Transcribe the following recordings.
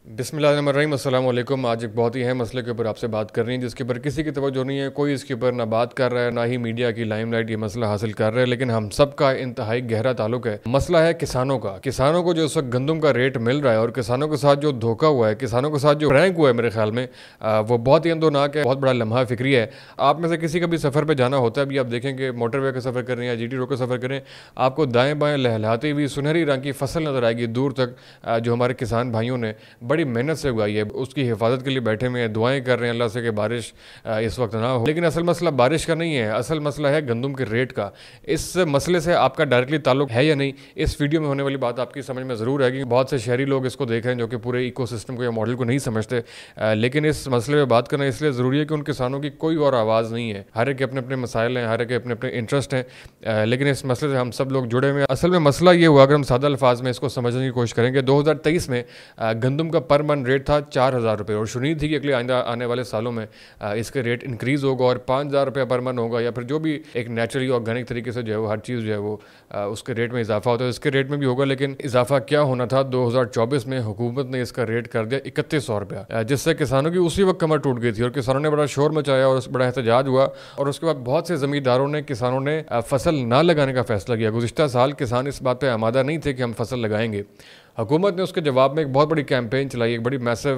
بسم اللہ الرحمن الرحیم، السلام علیکم۔ آج ایک بہت ہی اہم مسئلے کے اوپر آپ سے بات کر رہی ہیں جس کے اوپر کسی کی توجہ نہیں ہے، کوئی اس کے اوپر نہ بات کر رہا ہے، نہ ہی میڈیا کی لائم لائٹ یہ مسئلہ حاصل کر رہا ہے، لیکن ہم سب کا انتہائی گہرا تعلق ہے۔ مسئلہ ہے کسانوں کا۔ کسانوں کو جو اس وقت گندم کا ریٹ مل رہا ہے اور کسانوں کے ساتھ جو دھوکہ ہوا ہے، کسانوں کے ساتھ جو پرینک ہوا ہے، میرے خیال میں وہ بہت ہی اندوناک ہے، بہت بڑا لمحہ فکری ہے۔ آپ میں سے کسی کا بھی سفر پہ جانا ہوتا ہے، ابھی آپ دیکھیں کہ موٹر وے کا سفر کر رہے ہیں یا جی ٹی روڈ کا سفر کر رہے ہیں، آپ کو دائیں بائیں لہلاتی ہوئی سنہری رنگ کی فصل نظر آئے گی دور تک، جو ہمارے کسان بھائیوں نے بڑی محنت سے اگائی ہے، اس کی حفاظت کے لیے بیٹھے ہوئے ہیں، دعائیں کر رہے ہیں اللہ سے کہ بارش اس وقت نہ ہو۔ لیکن اصل مسئلہ بارش کا نہیں ہے، اصل مسئلہ ہے گندم کے ریٹ کا۔ اس مسئلے سے آپ کا ڈائریکٹلی تعلق ہے یا نہیں، اس ویڈیو میں ہونے والی بات آپ کی سمجھ میں ضرور آئے گی۔ بہت سے شہری لوگ اس کو دیکھ رہے ہیں جو کہ پورے ایکو سسٹم کو یا ماڈل کو نہیں سمجھتے، لیکن اس مسئلے پہ بات کرنا اس لیے ضروری ہے کہ ان کسانوں کی کوئی اور آواز نہیں ہے۔ ہر ایک کے اپنے اپنے مسائل ہیں، ہر ایک کے اپنے اپنے انٹرسٹ ہیں، لیکن اس مسئلے سے ہم سب لوگ جڑے ہوئے ہیں۔ اصل میں مسئلہ یہ ہوا، اگر ہم سادہ الفاظ میں اس کو سمجھنے کی کوشش کریں گے، 2023 میں گندم کا پر من ریٹ تھا 4,000 روپے، اور شنید تھی کہ اگلے آنے والے سالوں میں اس کے ریٹ انکریز ہوگا اور 5,000 روپے پر من ہوگا، یا پھر جو بھی ایک نیچرلی آرگینک طریقے سے جو ہے وہ ہر چیز جو ہے وہ اس کے ریٹ میں اضافہ ہوتا ہے، اس کے ریٹ میں بھی ہوگا۔ لیکن اضافہ کیا ہونا تھا، 2024 میں حکومت نے اس کا ریٹ کر دیا 3100 روپیہ، جس سے کسانوں کی اسی وقت کمر ٹوٹ گئی تھی اور کسانوں نے بڑا شور مچایا اور بڑا احتجاج ہوا، اور اس کے بعد بہت سے زمینداروں نے، کسانوں نے فصل نہ لگانے کا فیصلہ کیا۔ گزشتہ سال کسان اس بات پہ آمادہ نہیں تھے کہ ہم فصل لگائیں گے۔ حکومت نے اس کے جواب میں ایک بہت بڑی کیمپین چلائی، ایک بڑی میسو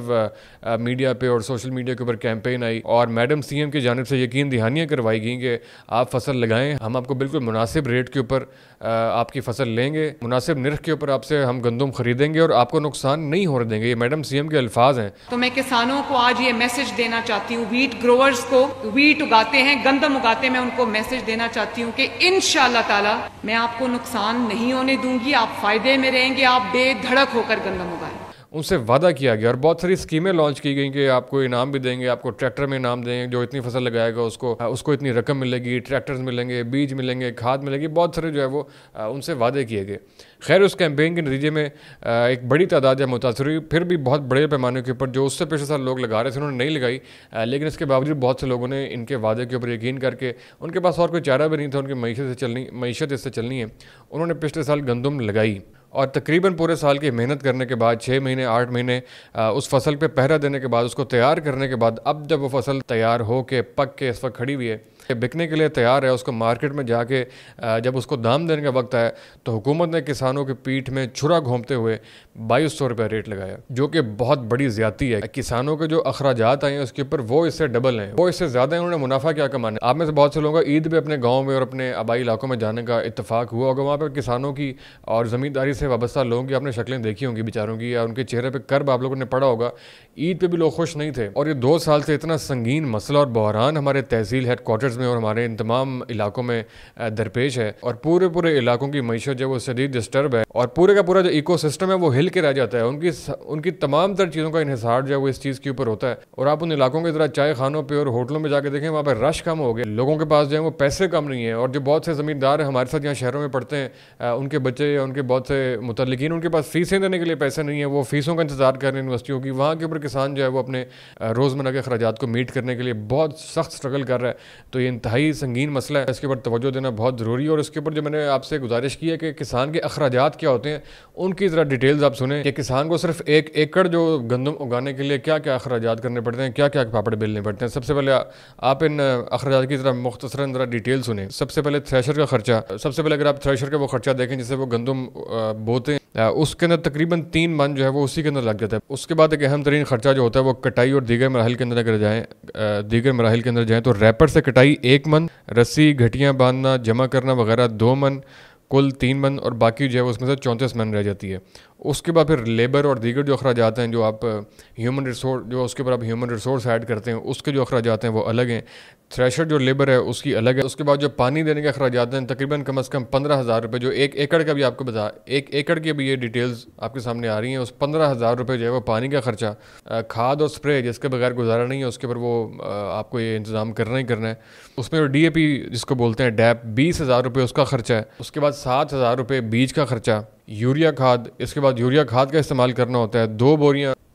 میڈیا پہ اور سوشل میڈیا کے اوپر کیمپین آئی، اور میڈم سی ایم کی جانب سے یقین دہانیاں کروائی گئیں کہ آپ فصل لگائیں، ہم آپ کو بالکل مناسب ریٹ کے اوپر آپ کی فصل لیں گے، مناسب نرخ کے اوپر آپ سے ہم گندم خریدیں گے اور آپ کو نقصان نہیں ہونے دیں گے۔ یہ میڈم سی ایم کے الفاظ ہیں۔ تو میں کسانوں کو آج یہ میسج دینا چاہتی ہوں، ویٹ گروورز کو، ویٹ اگاتے ہیں، گندم اگاتے ہیں، میں ان کو میسج دینا چاہتی ہوں کہ انشاءاللہ تعالی میں آپ کو نقصان نہیں ہونے دوں گی، آپ فائدے میں رہیں گے، آپ بے دھڑک ہو کر گندم اگائیں۔ ان سے وعدہ کیا گیا اور بہت ساری اسکیمیں لانچ کی گئیں کہ آپ کو انعام بھی دیں گے، آپ کو ٹریکٹر میں انعام دیں گے، جو اتنی فصل لگائے گا اس کو اتنی رقم ملے گی، ٹریکٹرز ملیں گے، بیج ملیں گے، کھاد ملے گی، بہت سارے جو ہے وہ ان سے وعدے کیے گئے۔ خیر، اس کیمپین کے نتیجے میں ایک بڑی تعداد ہے متاثر ہوئی، پھر بھی بہت بڑے پیمانے کے اوپر جو اس سے پچھلے سال لوگ لگا رہے تھے انہوں نے نہیں لگائی، لیکن اس کے باوجود بہت سے لوگوں نے ان کے وعدے کے اوپر یقین کر کے، ان کے پاس اور کوئی چارہ بھی نہیں تھا، ان کی معیشت اس سے چلنی ہے، انہوں نے پچھلے سال گندم لگائی، اور تقریباً پورے سال کی محنت کرنے کے بعد 6 مہینے 8 مہینے اس فصل پہ پہرا دینے کے بعد، اس کو تیار کرنے کے بعد، اب جب وہ فصل تیار ہو کے پک کے اس وقت کھڑی ہوئی ہے، بکنے کے لیے تیار ہے، اس کو مارکیٹ میں جا کے جب اس کو دام دینے کا وقت آیا تو حکومت نے کسانوں کے پیٹھ میں چھرا گھونپتے ہوئے 2,200 روپے ریٹ لگایا، جو کہ بہت بڑی زیادتی ہے۔ کسانوں کے جو اخراجات آئے ہیں اس کے اوپر وہ اس سے ڈبل ہیں، وہ اس سے زیادہ ہیں، انہوں نے منافع کیا کمانا ہے۔ آپ میں سے بہت سے لوگوں کا عید پہ اپنے گاؤں میں اور اپنے آبائی علاقوں میں جانے کا اتفاق ہوا ہوگا، وہاں پہ کسانوں کی اور زمینداری سے وابستہ لوگوں کی آپ نے شکلیں دیکھی ہوں گی بیچاروں کی، یا ان کے چہرے پہ کرب آپ لوگوں نے پڑھا ہوگا۔ عید پہ بھی لوگ خوش نہیں تھے، اور یہ 2 سال سے اتنا سنگین مسئلہ اور بحران ہمارے تحصیل ہیڈ کوارٹرز میں اور ہمارے ان تمام علاقوں میں درپیش ہے، اور پورے علاقوں کی معیشت جو وہ شدید ڈسٹرب ہے، اور پورے کا پورا جو ایکو سسٹم ہے وہ ہل کے رہ جاتا ہے، ان کی تمام تر چیزوں کا انحصار جو ہے وہ اس چیز کے اوپر ہوتا ہے۔ اور آپ ان علاقوں کے ذرا چائے خانوں پہ اور ہوٹلوں میں جا کے دیکھیں، وہاں پہ رش کم ہو گیا، لوگوں کے پاس جو ہے وہ پیسے کم نہیں ہیں، اور جو بہت سے زمیندار ہیں ہمارے ساتھ یہاں شہروں میں پڑھتے ہیں، ان کے بچے یا ان کے بہت سے متعلقین، ان کے پاس فیسیں دینے کے لیے پیسے نہیں ہیں، وہ فیسوں کا انتظار کر رہے ہیں یونیورسٹیوں کی، وہاں کے اوپر کسان جو ہے وہ اپنے روزمرہ کے اخراجات کو میٹ کرنے کے لیے بہت سخت اسٹرگل کر رہا ہے۔ تو یہ انتہائی سنگین مسئلہ ہے، اس کے اوپر توجہ دینا بہت ضروری ہے، اور اس کے اوپر جو میں نے آپ سے گزارش کی ہے کہ کسان کے اخراجات کیا ہوتے ہیں ان کی ذرا ڈیٹیلز آپ سنیں، کہ کسان کو صرف 1 ایکڑ جو گندم اگانے کے لیے کیا کیا اخراجات کرنے پڑتے ہیں، کیا کیا پاپڑ بیلنے پڑتے ہیں۔ سب سے پہلے آپ ان اخراجات کی ذرا مختصراً ذرا ڈیٹیل سنیں۔ سب سے پہلے تھریشر کا خرچہ، سب سے پہلے اگر آپ تھریشر کا وہ خرچہ دیکھیں جس سے وہ گندم بوتے ہیں، اس کے اندر تقریباً 3 من جو ہے وہ اسی کے اندر لگ جاتا ہے۔ اس کے بعد ایک اہم ترین خرچہ جو ہوتا ہے وہ کٹائی اور دیگر مراحل کے اندر جائیں تو ریپر سے کٹائی 1 من، رسی گھٹیاں باندھنا جمع کرنا وغیرہ 2 من، کل 3 من، اور باقی جو ہے اس میں سے 34 من رہ جاتی ہے۔ اس کے بعد پھر لیبر اور دیگر جو اخراجات ہیں، جو آپ ہیومن ریسورس جو اس کے اوپر آپ ہیومن ریسورس ایڈ کرتے ہیں، اس کے جو اخراجات ہیں وہ الگ ہیں۔ تھریشر جو لیبر ہے اس کی الگ ہے۔ اس کے بعد جو پانی دینے کے اخراجات ہیں تقریباً کم از کم 15,000 روپے، جو 1 ایکڑ کا بھی آپ کو بتا، 1 ایکڑ کی بھی یہ ڈیٹیلز آپ کے سامنے آ رہی ہیں، اس 15,000 روپے جو ہے وہ پانی کا خرچہ، کھاد اور سپرے جس کے بغیر گزارا نہیں ہے، اس کے اوپر وہ آپ کو یہ انتظام کرنا ہی کرنا ہے۔ اس میں جو ڈی اے پی جس کو بولتے ہیں ڈیپ، 20,000 روپے اس کا خرچہ ہے۔ اس کے بعد 7,000 روپے بیج کا خرچہ، یوریا کھاد، اس کے بعد یوریا کھاد کا استعمال کرنا ہوتا ہے، 2 بوریاں